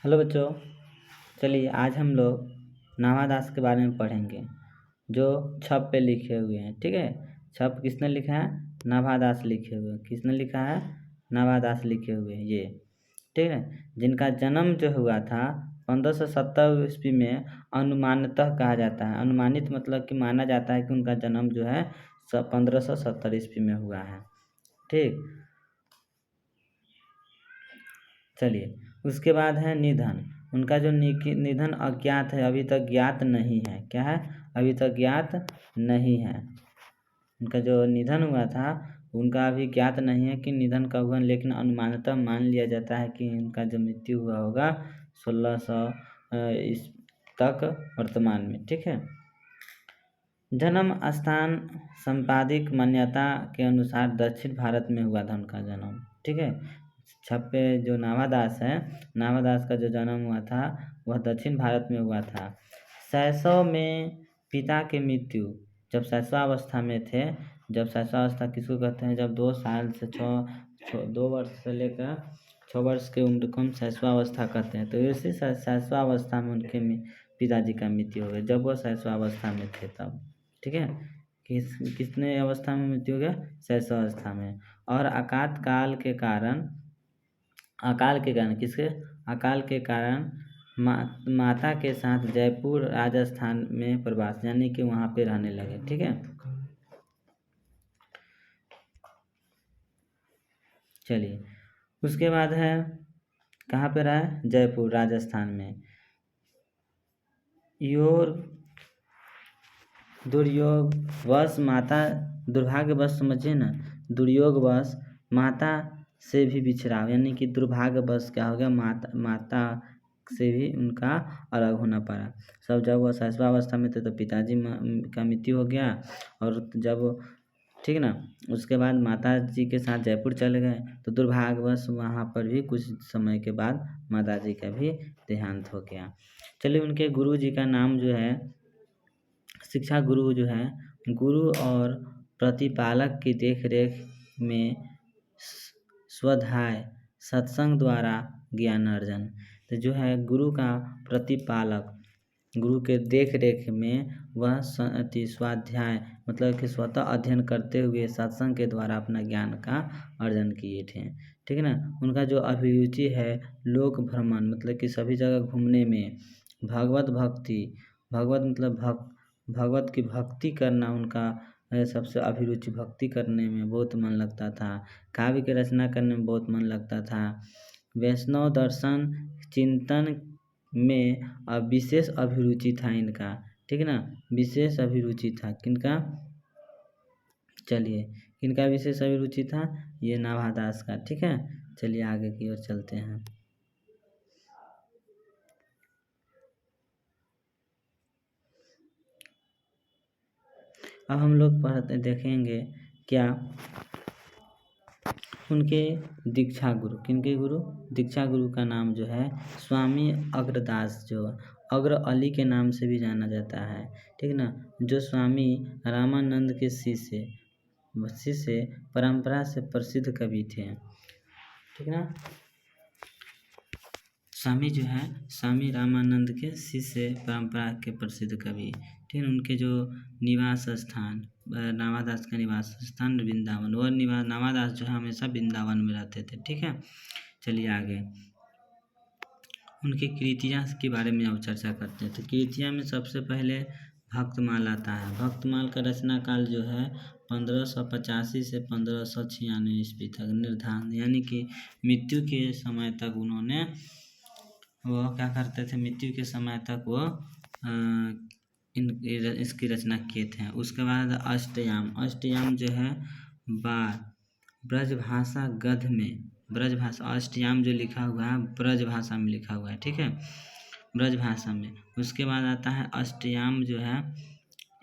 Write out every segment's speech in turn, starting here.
Hello बच्चों, चलिए आज हम लोग नावादास के बारे में पढ़ेंगे जो छप पे लिखे हुए हैं। ठीक है, छप किसने लिखा है? नावादास लिखे हुए हैं। किसने लिखा है? नावादास लिखे हुए हैं ये। ठीक है, जिनका जन्म जो हुआ था 1570 ईस्वी में अनुमानतः कहा जाता है। अनुमानित मतलब कि माना जाता है कि उनका जन्म जो है 1570 ईस्वी में हुआ है। ठीक, चलिए उसके बाद है निधन। उनका जो निधन अज्ञात है, अभी तक ज्ञात नहीं है। क्या है? अभी तक ज्ञात नहीं है। उनका जो निधन हुआ था उनका अभी ज्ञात नहीं है कि निधन कब हुआ, लेकिन अनुमानतः मान लिया जाता है कि उनका जो मृत्यु हुआ होगा 1600 इस तक वर्तमान में। ठीक है, जन्म स्थान संपादिक मान्यता के अनुसार दक्षिण भारत में हुआ था उनका जन्म। ठीक है, छप्पे जो नावादास है, नावादास का जो जन्म हुआ था वह दक्षिण भारत में हुआ था। शैशव में पिता की मृत्यु, जब शैशवावस्था में थे, जब शैशवावस्था किसको कहते हैं? जब 2 साल से 2 वर्ष से लेकर 6 वर्ष के उम्र को हम शैशवावस्था कहते हैं। तो इसी शैशवावस्था में उनके पिताजी का मृत्यु हो गया, जब वह शैशवावस्था में थे तब। ठीक है, किसने अवस्था में मृत्यु हो गया? शैशवावस्था में। और किसके? अकाल के कारण माता के साथ जयपुर राजस्थान में प्रवास, यानी कि वहाँ पे रहने लगे। ठीक है, चलिए उसके बाद है कहाँ पे रहा है? जयपुर राजस्थान में। दुर्योगवश माता, दुर्भाग्यवश समझिए ना, दुर्योगवश माता से भी बिछड़ा, यानी कि दुर्भाग्यवश क्या हो गया? माता से भी उनका अलग होना पड़ा। सब जब वह शैशवावस्था में थे तो पिताजी का मृत्यु हो गया, और जब ठीक ना, उसके बाद माता जी के साथ जयपुर चले गए तो दुर्भाग्यवश वहाँ पर भी कुछ समय के बाद माता जी का भी देहांत हो गया। चलिए, उनके गुरु जी का नाम जो है, शिक्षा गुरु जो है, गुरु और प्रतिपालक की देखरेख में स्वाध्याय सत्संग द्वारा ज्ञान अर्जन। तो जो है गुरु का प्रतिपालक, गुरु के देख रेख में वह स्वाध्याय मतलब कि स्वतः अध्ययन करते हुए सत्संग के द्वारा अपना ज्ञान का अर्जन किए थे। ठीक है ना, उनका जो अभिरुचि है लोक भ्रमण, मतलब कि सभी जगह घूमने में, भगवत भक्ति, भगवत मतलब भगवत की भक्ति करना उनका सबसे अभिरुचि, भक्ति करने में बहुत मन लगता था। काव्य की रचना करने में बहुत मन लगता था। वैष्णव दर्शन चिंतन में विशेष अभिरुचि था इनका। ठीक है ना, विशेष अभिरुचि था किनका? चलिए, किनका विशेष अभिरुचि था? ये नावादास का। ठीक है, चलिए आगे की ओर चलते हैं। अब हम लोग देखेंगे क्या उनके दीक्षा गुरु, किनके गुरु? दीक्षा गुरु का नाम जो है स्वामी अग्रदास, जो अग्र अली के नाम से भी जाना जाता है। ठीक ना, जो स्वामी रामानंद के शिष्य परंपरा से प्रसिद्ध कवि थे। ठीक ना, स्वामी जो है स्वामी रामानंद के शिष्य परंपरा के प्रसिद्ध कवि। ठीक है, उनके जो निवास स्थान, नावादास का निवास स्थान वृंदावन, और नावादास जो है हमेशा वृंदावन में रहते थे। ठीक है, चलिए आगे उनकी कृतियाँ के बारे में अब चर्चा करते हैं। तो कृतियाँ में सबसे पहले भक्तमाल आता है। भक्तमाल का रचना काल जो है 1585 से 1596 ईस्वी तक निर्धारण, यानी कि मृत्यु के समय तक उन्होंने वो क्या करते थे? मृत्यु के समय तक वो इसकी रचना किए थे। उसके बाद अष्टयाम जो है ब्रजभाषा गद्य में, ब्रजभाषा अष्टयाम जो लिखा हुआ है ब्रजभाषा में लिखा हुआ है। ठीक है, ब्रजभाषा में। उसके बाद आता है अष्टयाम जो है,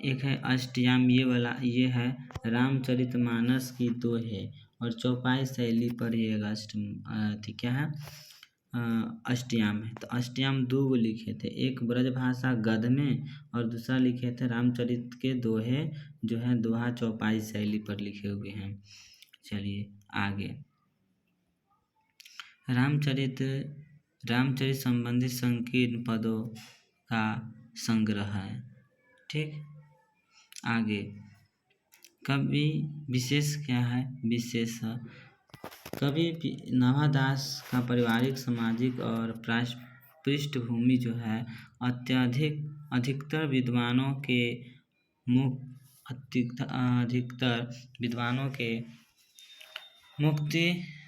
एक है अष्टयाम ये वाला, ये है रामचरितमानस की दोहे और चौपाई शैली पर ये क्या है? अष्टयाम है। तो अष्टयाम 2 लिखे थे, एक ब्रजभाषा गद्य में और दूसरा लिखे थे रामचरित के दोहे, जो है दोहा चौपाई शैली पर लिखे हुए हैं। चलिए आगे, रामचरित रामचरित संबंधित संकीर्ण पदों का संग्रह है। ठीक, आगे कवि विशेष क्या है? विशेष कवि नाभादास का पारिवारिक, सामाजिक और पृष्ठभूमि जो है अधिकतर विद्वानों के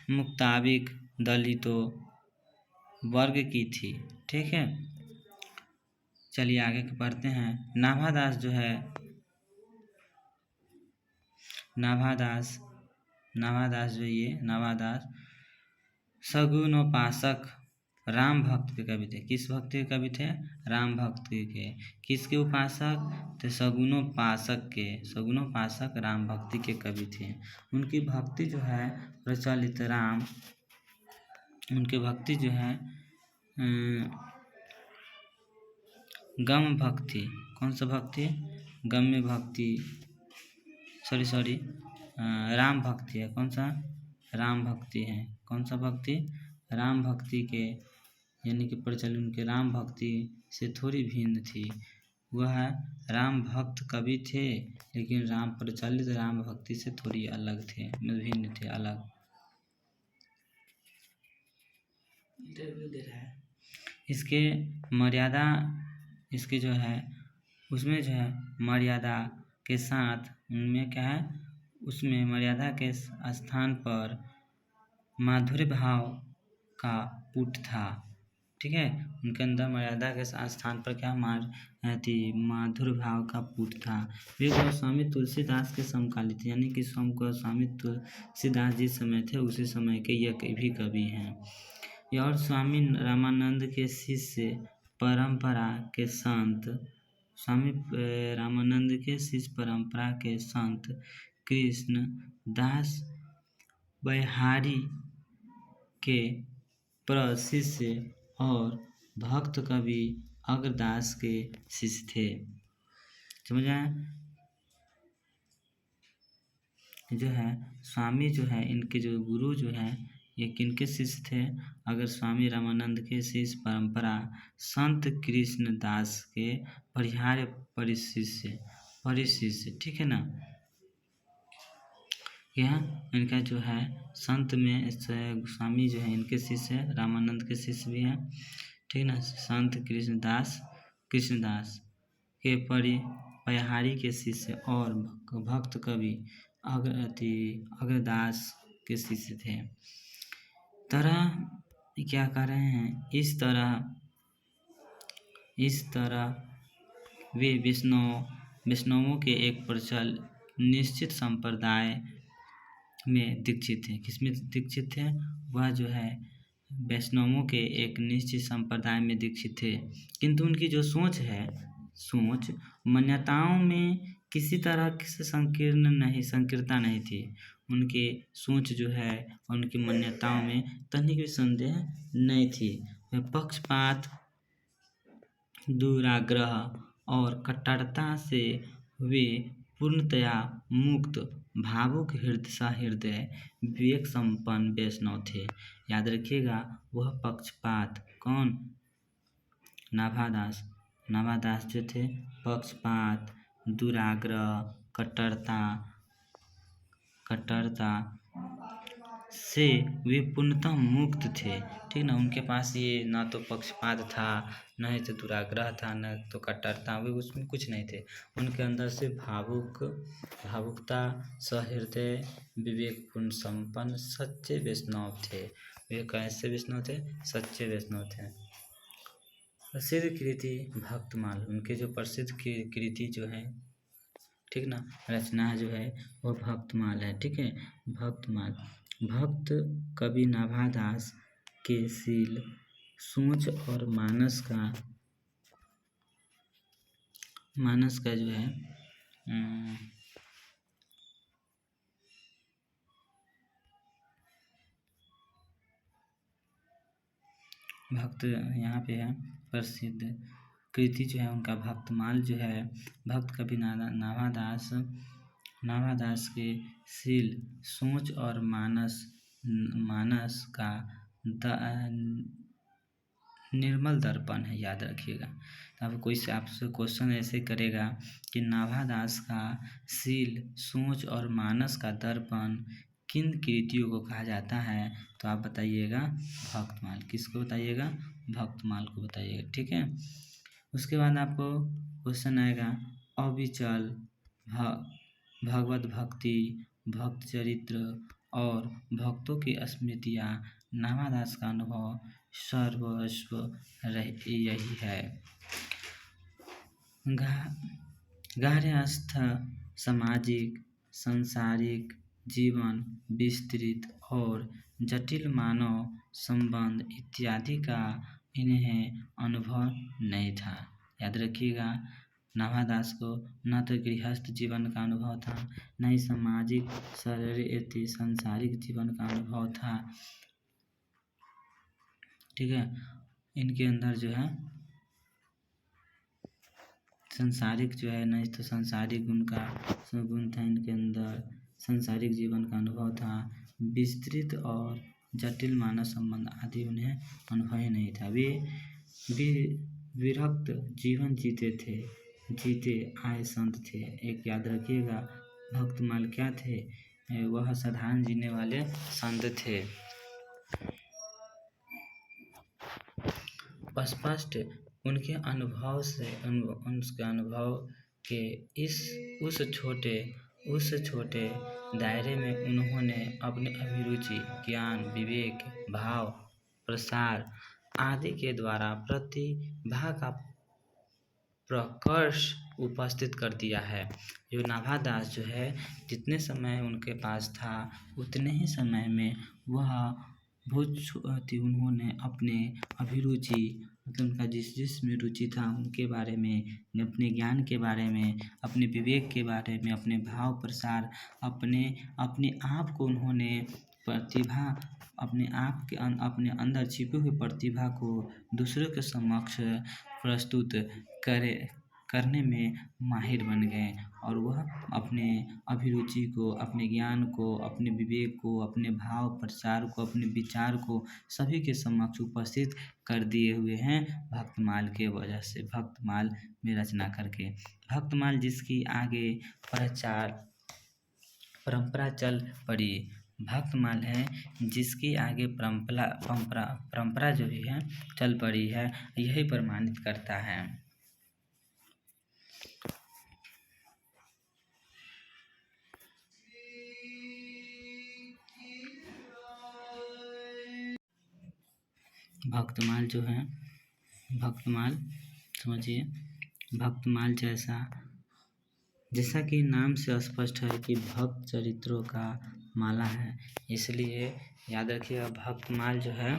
मुताबिक दलितों वर्ग की थी। ठीक है, चलिए आगे पढ़ते हैं। नाभादास जो है नाभादास सगुनोपासक राम भक्त के कवि थे। किस भक्त के कवि थे? राम भक्त के। किसके उपासक थे? सगुनोपासक राम भक्ति के कवि थे। उनकी भक्ति जो है प्रचलित उनकी भक्ति जो है गम भक्ति। कौन सा भक्ति? गम्य भक्ति, राम भक्ति है। कौन सा? राम भक्ति है। कौन सा भक्ति? राम भक्ति के, यानी कि प्रचलित उनके राम भक्ति से थोड़ी भिन्न थी। वह राम भक्त कवि थे, लेकिन प्रचलित राम भक्ति से थोड़ी अलग थे, भिन्न थे, अलग। इसके मर्यादा, इसके जो है उसमें जो है मर्यादा के साथ, उनमें क्या है? उसमें मर्यादा के स्थान पर माधुर्य भाव का पुट था। ठीक है, उनके अंदर मर्यादा के स्थान पर क्या माधुर्य भाव का पुट था। वे गोस्वामी तुलसीदास के समकालीन थे, यानी कि गोस्वामी तुलसीदास जिस समय थे उसी समय के यह भी कवि हैं। यह और स्वामी रामानंद के शिष्य परंपरा के संत कृष्ण दास बैहारी के प्रशिष्य और भक्त कवि अग्रदास के शिष्य थे। समझ आया? जो है स्वामी जो है, इनके जो गुरु जो है ये किनके शिष्य थे? अगर स्वामी रामानंद के शिष्य परंपरा संत कृष्ण दास के परिहार्य परिशिष्य। ठीक है ना? यह इनका जो है संत में स्वामी जो है इनके शिष्य है, रामानंद के शिष्य भी हैं। ठीक ना? संत कृष्णदास के परिहारी के शिष्य और भक्त कवि अग्रदास के शिष्य थे। क्या कर रहे हैं? इस तरह वे वैष्णवों के एक निश्चित संप्रदाय में दीक्षित थे। किसमें दीक्षित थे? वह जो है वैष्णवों के एक निश्चित संप्रदाय में दीक्षित थे, किंतु उनकी जो सोच मान्यताओं में किसी तरह से संकीर्णता नहीं थी। उनकी सोच जो है उनकी मान्यताओं में तनिक भी संदेह नहीं थी। वे पक्षपात, दुराग्रह और कट्टरता से वे पूर्णतया मुक्त, भावुक हृदय, विवेक संपन्न वैष्णव थे। याद रखिएगा, वह पक्षपात कौन? नाभादास जो थे पक्षपात, दुराग्रह, कट्टरता से वे पूर्णतः मुक्त थे। ठीक ना? उनके पास ये ना तो पक्षपात था, न तो दुराग्रह था, न तो कट्टरता, वे उसमें कुछ नहीं थे। उनके अंदर से भावुकता, सहृदय, विवेकपूर्ण संपन्न सच्चे वैष्णव थे। वे कैसे वैष्णव थे? सच्चे वैष्णव थे। प्रसिद्ध कृति भक्तमाल, उनके जो प्रसिद्ध कृति जो है, ठीक ना, रचना जो है वो भक्तमाल है। ठीक है, भक्तमाल। भक्त कवि नाभादास के शील, सोच और मानस का जो है भक्त यहाँ पे है प्रसिद्ध कृति जो है उनका भक्तमाल जो है। भक्त कवि नाभादास के शील, सोच और मानस का निर्मल दर्पण है, याद रखिएगा। तो अब कोई से आपसे क्वेश्चन ऐसे करेगा कि नाभादास का शील, सोच और मानस का दर्पण किन कृतियों को कहा जाता है, तो आप बताइएगा भक्तमाल। किसको बताइएगा? भक्तमाल को बताइएगा, ठीक है। उसके बाद आपको क्वेश्चन आएगा अविचल, भगवत भक्ति, भक्त चरित्र और भक्तों की स्मृतियाँ, नाभादास का अनुभव सर्वस्व यही है। गृहस्थ, सामाजिक, सांसारिक जीवन, विस्तृत और जटिल मानव संबंध इत्यादि का इन्हें अनुभव नहीं था। याद रखिएगा, नाभादास को न तो गृहस्थ जीवन का अनुभव था, न ही सामाजिक शारीरिक सांसारिक जीवन का अनुभव था, ठीक है। इनके अंदर जो है संसारिक जो है, नहीं तो संसारिक गुण का गुण था इनके अंदर, संसारिक जीवन का अनुभव था, विस्तृत और जटिल मानव संबंध आदि उन्हें अनुभव ही नहीं था। वे विरक्त जीवन जीते आए संत थे। एक याद रखिएगा, भक्तमाल क्या थे? वह साधारण जीने वाले संत थे। स्पष्ट उनके अनुभव से उनके अनुभव के उस छोटे दायरे में उन्होंने अपनी अभिरुचि, ज्ञान, विवेक, भाव, प्रसार आदि के द्वारा प्रतिभा का प्रकर्ष उपस्थित कर दिया है। जो नाभादास जो है, जितने समय उनके पास था उतने ही समय में वह उन्होंने अपने अभिरुचि, मतलब उनका जिस में रुचि था उनके बारे में, अपने ज्ञान के बारे में, अपने विवेक के बारे में, अपने भाव प्रसार, अपने आप को उन्होंने प्रतिभा, अपने अंदर छिपी हुई प्रतिभा को दूसरों के समक्ष प्रस्तुत करने में माहिर बन गए और वह अपने अभिरुचि को, अपने ज्ञान को, अपने विवेक को, अपने भाव प्रसार को, अपने विचार को सभी के समक्ष उपस्थित कर दिए हुए हैं भक्तमाल के वजह से, भक्तमाल में रचना करके। भक्तमाल जिसकी आगे परंपरा चल पड़ी, भक्तमाल है जिसकी आगे परंपरा जो भी है चल पड़ी है, यही प्रमाणित करता है। भक्तमाल जो है, भक्तमाल समझिए, भक्तमाल जैसा कि नाम से स्पष्ट है कि भक्त चरित्रों का माला है, इसलिए याद रखिएगा भक्तमाल जो है,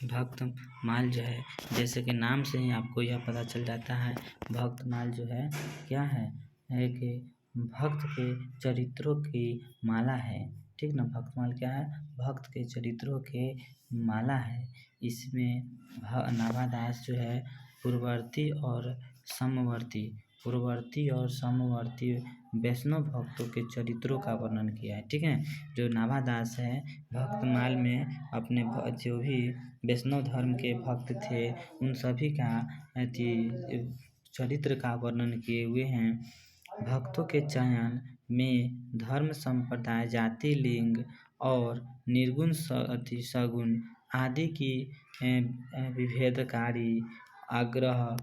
भक्तमाल जो है जैसे कि नाम से ही आपको यह पता चल जाता है, भक्तमाल जो है क्या है कि भक्त के चरित्रों की माला है, ठीक ना। भक्तमाल क्या है? भक्त के चरित्रों के माला है। इसमें नाभादास जो है पूर्ववर्ती और समवर्ती वैष्णव भक्तों के चरित्रों का वर्णन किया है, ठीक है। जो नाभादास है भक्तमाल में अपने जो भी वैष्णव धर्म के भक्त थे उन सभी का चरित्र का वर्णन किए हुए हैं। भक्तों के चयन में धर्म, संप्रदाय, जाति, लिंग और निर्गुण सगुण आदि की विभेदकारी आग्रहों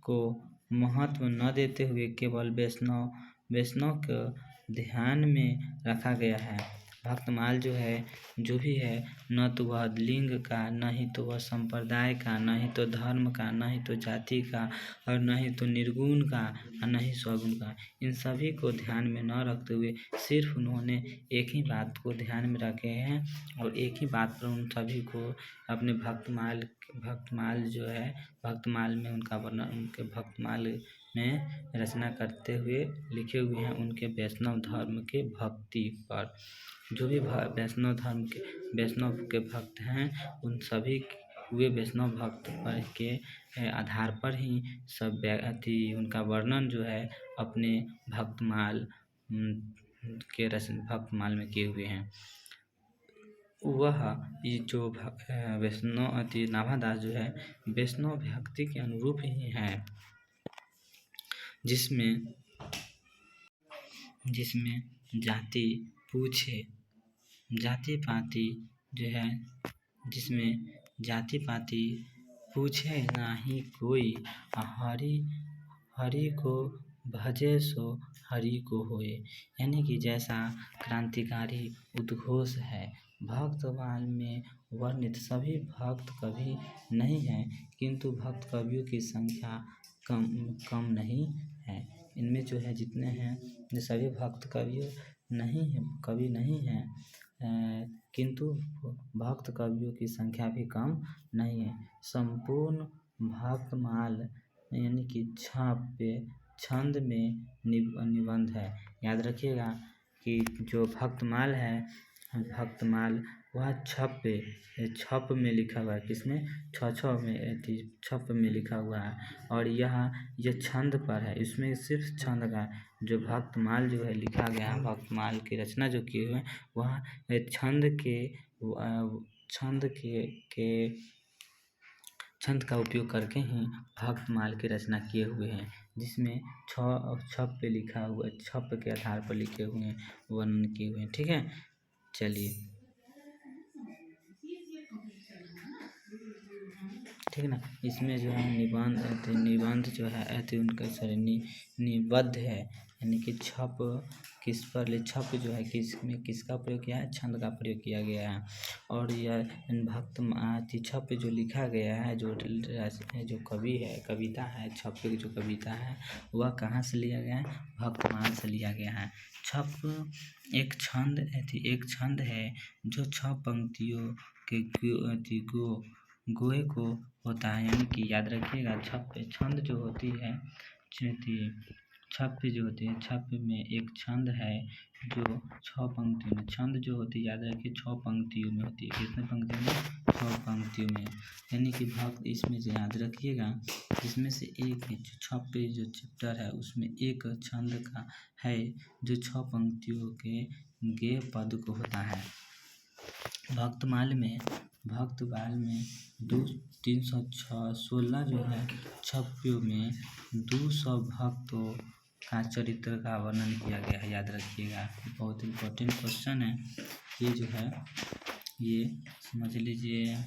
को महत्व न देते हुए केवल वैष्णव को ध्यान में रखा गया है। भक्तमाल जो है, जो भी है, न तो वह लिंग का, न ही तो वह संप्रदाय का, न ही तो धर्म का, न ही तो जाति का, और न ही तो निर्गुण का, और न ही स्वगुण का, इन सभी को ध्यान में न रखते हुए सिर्फ उन्होंने एक ही बात को ध्यान में रखे हैं और एक ही बात पर उन सभी को अपने भक्तमाल जो है, भक्तमाल में उनका वर्णन, उनके भक्तमाल में रचना करते हुए लिखे हुए हैं उनके वैष्णव धर्म के भक्ति पर। जो भी वैष्णव के भक्त हैं उन सभी वे वैष्णव भक्त पर के आधार पर ही सब उनका वर्णन जो है अपने भक्तमाल के रचना भक्तमाल में किए हुए हैं। वह ये जो वैष्णव अति नाभादास जो है वैष्णव भक्ति के अनुरूप ही है, जिसमें जाति पूछे जाति पाति जो है, जिसमें जाति पाति पूछे नाही कोई, हरि को भजे सो हरि को होए। यानी कि जैसा क्रांतिकारी उद्घोष है भक्तमाल में वर्णित सभी भक्त कवि नहीं है, किंतु भक्त कवियों की संख्या कम नहीं है। इनमें जो है जितने हैं ये सभी भक्त कवि नहीं हैं, किंतु भक्त कवियों की संख्या भी कम नहीं है। संपूर्ण भक्तमाल यानी कि छंद में निबंध है। याद रखिएगा कि जो भक्तमाल है वह छप में लिखा हुआ है। किसमें? छप में लिखा हुआ है। और यह छंद पर है, इसमें सिर्फ छंद का जो भक्तमाल जो है लिखा गया है, भक्तमाल की रचना जो किए हुए वह छंद का उपयोग करके ही भक्तमाल की रचना किए हुए हैं, जिसमें छप पे लिखा हुआ, छप के आधार पर लिखे हुए हैं, वर्णन किए हुए हैं। ठीक है, चलिए ठीक है ना। इसमें जो है निबंध जो है अति उनका निबद्ध है, यानी कि छप जो है किसका प्रयोग किया है? छंद का प्रयोग किया गया है। और यह छप जो लिखा गया है, जो कवि है, कविता है, छप की जो कविता है वह कहाँ से लिया गया है? भक्तमाल से लिया गया है। छप एक छंद है जो 6 पंक्तियों के गोए को होता है। यानी कि याद रखिएगा छंद जो होती है, छप में एक छंद है जो 6 पंक्तियों में, छंद जो होती है याद रखिए 6 पंक्तियों में होती है। कितने पंक्तियों में? 6 पंक्तियों में। यानी कि भक्त इसमें से याद रखिएगा, इसमें से एक जो छप पे जो चैप्टर है उसमें एक छंद का है जो 6 पंक्तियों के गे पद को होता है। भक्तमाल में 316 जो है छप्पियों में 200 भक्तों का चरित्र का वर्णन किया गया है। याद रखिएगा, बहुत इम्पोर्टेंट क्वेश्चन है ये जो है, ये समझ लीजिए।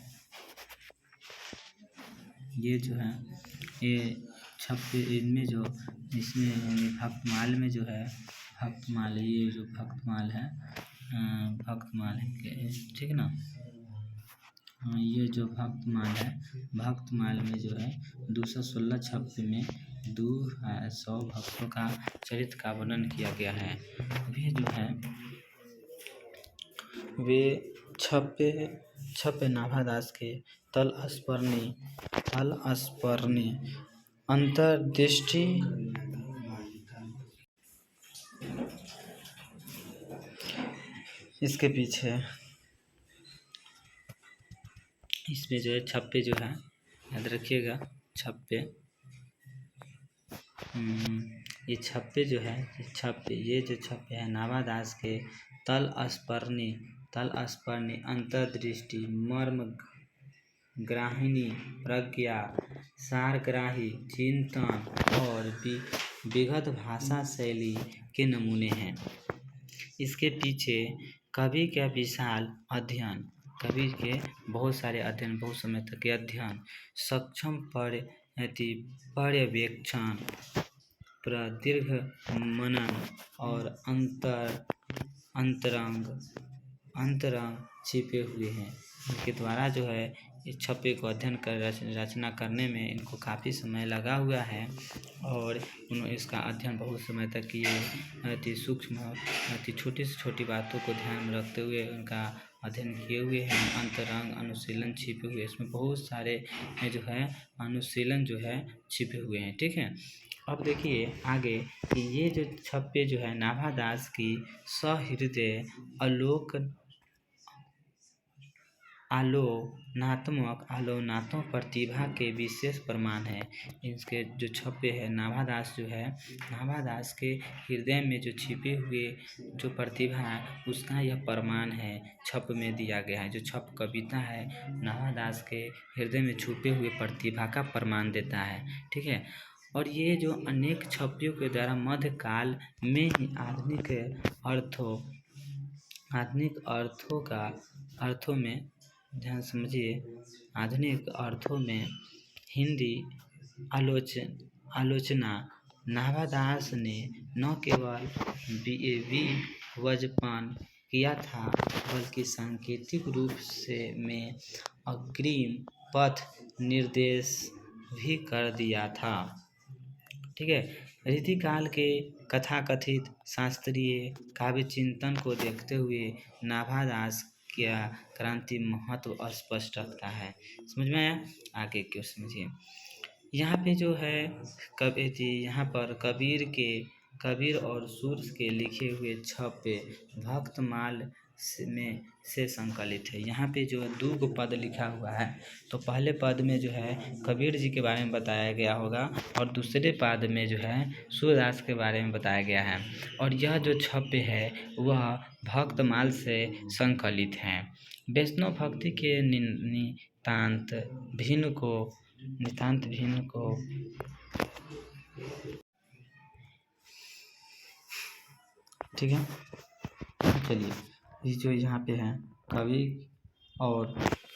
ये जो है ये छप्पे इनमें जो इसमें भक्तमाल में जो है ये जो भक्तमाल है ठीक है ना। ये जो भक्तमाल में जो है 216 छप्पे में 200 भक्तों का चरित्र का वर्णन किया गया है। वे छप्पे नाभादास के तल स्पर्णी अंतर्दृष्टि इसके पीछे इसमें जो है छप्पे जो है याद रखिएगा, ये छप्पे जो है ये जो छप्पे है नाभादास के तल स्पर्णी अंतर्दृष्टि मर्म ग्राहिणी प्रज्ञा सारग्राही चिंतन और विगत भाषा शैली के नमूने हैं। इसके पीछे कवि का विशाल अध्ययन, कवि के बहुत सारे अध्ययन, बहुत समय तक के अध्ययन, सक्षम पर्यवेक्षण, प्रदीर्घ मनन और अंतरंग छिपे हुए हैं। इनके द्वारा जो है इस छप्पे को अध्ययन कर रचना करने में इनको काफ़ी समय लगा हुआ है, और उन्होंने इसका अध्ययन बहुत समय तक किए। अति सूक्ष्म अति छोटी से छोटी बातों को ध्यान में रखते हुए उनका अध्ययन किए हुए हैं। अंतरंग अनुशीलन छिपे हुए, इसमें बहुत सारे जो है अनुशीलन जो है छिपे हुए हैं। ठीक है, अब देखिए आगे कि ये जो छप्पे जो है नाभादास की सहृदय आलोनात्मक प्रतिभा के विशेष प्रमाण है। इसके जो छपे हैं नाभादास जो है, नाभादास के हृदय में जो छिपे हुए जो प्रतिभा है उसका यह प्रमाण है, छप में दिया गया है। जो छप कविता है नाभादास के हृदय में छुपे हुए प्रतिभा का प्रमाण देता है। ठीक है। और ये जो अनेक छवियों के द्वारा मध्यकाल में ही अर्थों में, ध्यान समझिए, आधुनिक अर्थों में हिंदी आलोचना नाभादास ने न केवल विवजपन किया था बल्कि सांकेतिक रूप से में अग्रिम पथ निर्देश भी कर दिया था। ठीक है। रीतिकाल के कथाकथित शास्त्रीय काव्य चिंतन को देखते हुए नाभादास का क्रांति महत्व स्पष्ट रखता है। समझ में आया? आगे क्यों समझिए। यहाँ पे जो है यहाँ पर कबीर और सूर्य के लिखे हुए छपे भक्तमाल से संकलित है। यहाँ पे जो 2 पद लिखा हुआ है, तो पहले पद में जो है कबीर जी के बारे में बताया गया होगा और दूसरे पद में जो है सूरदास के बारे में बताया गया है। और यह जो छपे है वह भक्तमाल से संकलित हैं। वैष्णव भक्ति के नितांत भिन्न को ठीक है। चलिए, ये जो यहाँ पे है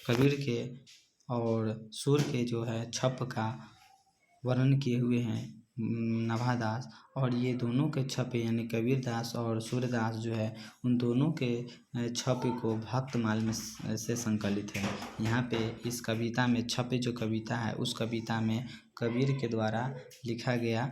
कबीर के और सूर्य के जो है छप का वर्णन किए हुए हैं नाभादास, और ये दोनों के छपे यानी कबीरदास और सूर्यदास जो है उन दोनों के छपे को भक्तमाल में से संकलित है। यहाँ पे इस कविता में छपे जो कविता है उस कविता में कबीर के द्वारा लिखा गया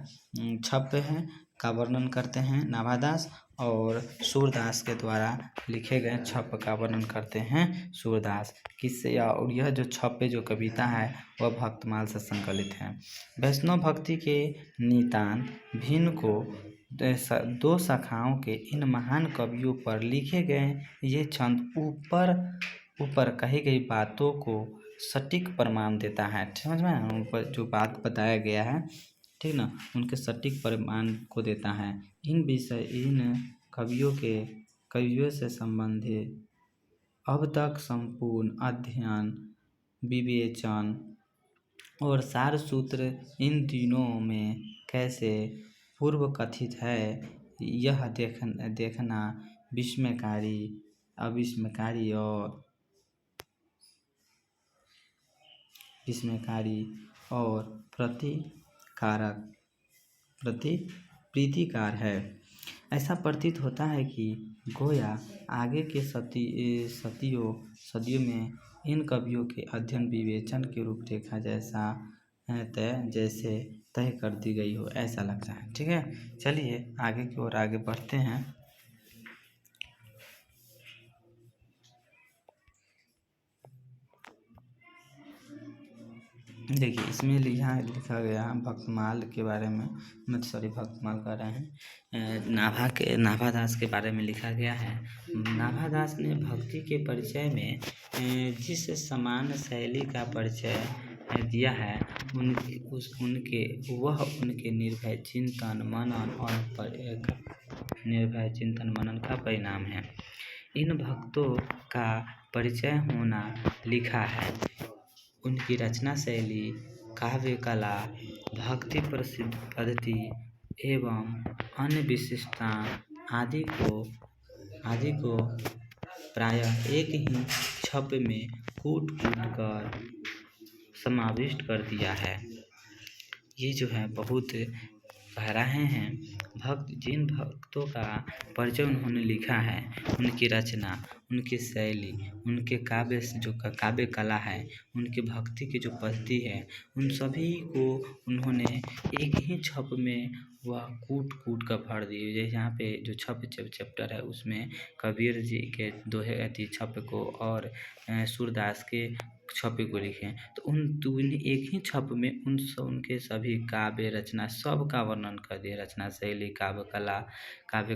छप है का वर्णन करते हैं नाभादास, और सूरदास के द्वारा लिखे गए छप का वर्णन करते हैं सूरदास। किससे? और यह जो छपे जो कविता है वह भक्तमाल से संकलित है। वैष्णव भक्ति के नितांत भिन्न को 2 शाखाओं के इन महान कवियों पर लिखे गए ये छंद ऊपर कही गई बातों को सटीक प्रमाण देता है। समझ में? ऊपर जो बात बताया गया है, ठीक ना, उनके सटीक प्रमाण को देता है। इन कवियों से संबंधित अब तक संपूर्ण अध्ययन, विवेचन और सार सूत्र इन तीनों में कैसे पूर्व कथित है यह देखना विस्मयकारी और प्रीतिकार है। ऐसा प्रतीत होता है कि गोया आगे के सदियों में इन कवियों के अध्ययन विवेचन की रूपरेखा जैसे तय कर दी गई हो, ऐसा लगता है। ठीक है। चलिए आगे की ओर आगे बढ़ते हैं। देखिए इसमें यहाँ लिखा गया भक्तमाल के बारे में, भक्तमाल कह रहे हैं, नाभादास के बारे में लिखा गया है। नाभादास ने भक्ति के परिचय में जिस समान शैली का परिचय दिया है उनके निर्भय चिंतन मनन का परिणाम है। इन भक्तों का परिचय होना लिखा है। उनकी रचना शैली, काव्य कला, भक्ति प्रसिद्ध पद्धति एवं अन्य विशिष्टता आदि को प्रायः एक ही छप में कूट कर समाविष्ट कर दिया है। ये जो है बहुत कह रहे हैं जिन भक्तों का परिचय उन्होंने लिखा है, उनकी रचना, उनकी शैली, उनके काव्य कला है, उनके भक्ति की जो पद्धति है, उन सभी को उन्होंने एक ही छप में वह कूट कर भर दिए। जैसे यहाँ पे जो चैप्टर है उसमें कबीर जी के दोहे छप को और सूरदास के छपे को लिखे, तो उन एक ही छप में उनके सभी काव्य रचना सब का वर्णन कर दिए। रचना शैली, काव्य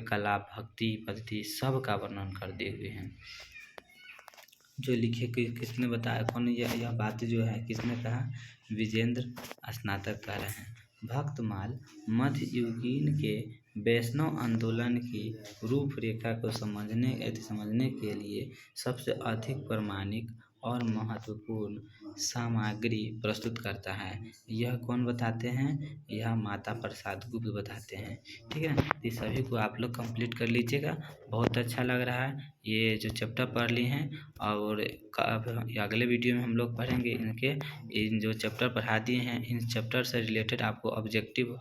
कला, भक्ति पद्धति सब का वर्णन कर दिए हुए हैं। जो लिखे किसने बताया, कौन यह बात जो है किसने कहा, विजेंद्र स्नातक कह रहे हैं। भक्तमाल मध्ययुगीन के वैष्णव आंदोलन की रूपरेखा को समझने के लिए सबसे अधिक प्रामाणिक और महत्वपूर्ण सामग्री प्रस्तुत करता है। यह कौन बताते हैं, यह माता प्रसाद गुप्त बताते हैं। ठीक है ना, ये सभी को आप लोग कंप्लीट कर लीजिएगा। बहुत अच्छा लग रहा है ये जो चैप्टर पढ़ लिए हैं, और अगले वीडियो में हम लोग पढ़ेंगे इन जो चैप्टर पढ़ा दिए हैं, इन चैप्टर से रिलेटेड आपको ऑब्जेक्टिव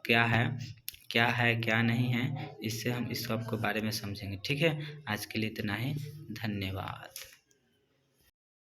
क्या है क्या नहीं है, इससे हम इस सब के बारे में समझेंगे। ठीक है, आज के लिए इतना ही, धन्यवाद।